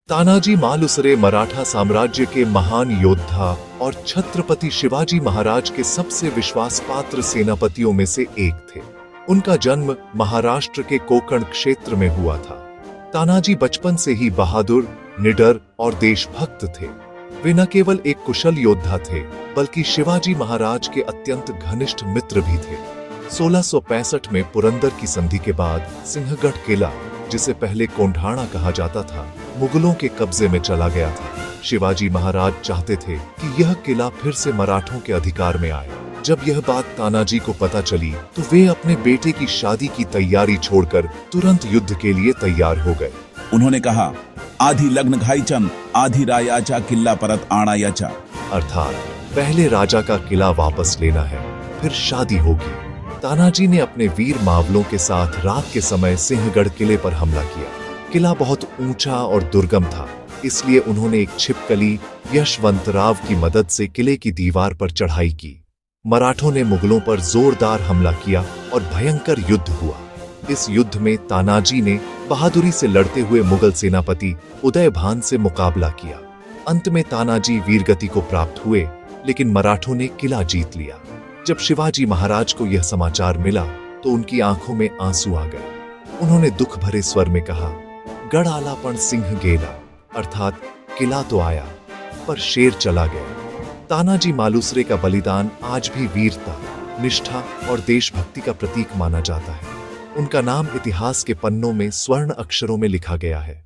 तानाजी मालुसरे मराठा साम्राज्य के महान योद्धा और छत्रपति शिवाजी महाराज के सबसे विश्वासपात्र सेनापतियों में से एक थे। उनका जन्म महाराष्ट्र के कोकण क्षेत्र में हुआ था। तानाजी बचपन से ही बहादुर, निडर और देशभक्त थे। वे न केवल एक कुशल योद्धा थे, बल्कि शिवाजी महाराज के अत्यंत घनिष्ठ मित्र भी थे। 1665 में पुरंदर की संधि के बाद सिंहगढ़ किला, जिसे पहले कोंढाणा कहा जाता था, मुगलों के कब्जे में चला गया था। शिवाजी महाराज चाहते थे कि यह किला फिर से मराठों के अधिकार में आए। जब यह बात तानाजी को पता चली तो वे अपने बेटे की शादी की तैयारी छोड़कर तुरंत युद्ध के लिए तैयार हो गए। उन्होंने कहा, आधी लग्न घाईचम, आधी रायाचा किल्ला परत आणायाचा। अर्थात पहले राजा का किला वापस लेना है, फिर शादी होगी। तानाजी ने अपने वीर मावलों के साथ रात के समय सिंहगढ़ किले पर हमला किया। किला बहुत ऊंचा और दुर्गम था, इसलिए उन्होंने एक छिपकली यशवंतराव की मदद से किले की दीवार पर चढ़ाई की। मराठों ने मुगलों पर जोरदार हमला किया और भयंकर युद्ध हुआ। इस युद्ध में तानाजी ने बहादुरी से लड़ते हुए मुगल सेनापति उदयभान से मुकाबला किया। अंत में तानाजी वीरगति को प्राप्त हुए, लेकिन मराठों ने किला जीत लिया। जब शिवाजी महाराज को यह समाचार मिला तो उनकी आंखों में आंसू आ गए। उन्होंने दुख भरे स्वर में कहा, गढ़ आला पण सिंह गेला, अर्थात किला तो आया पर शेर चला गया। तानाजी मालुसरे का बलिदान आज भी वीरता, निष्ठा और देशभक्ति का प्रतीक माना जाता है। उनका नाम इतिहास के पन्नों में स्वर्ण अक्षरों में लिखा गया है।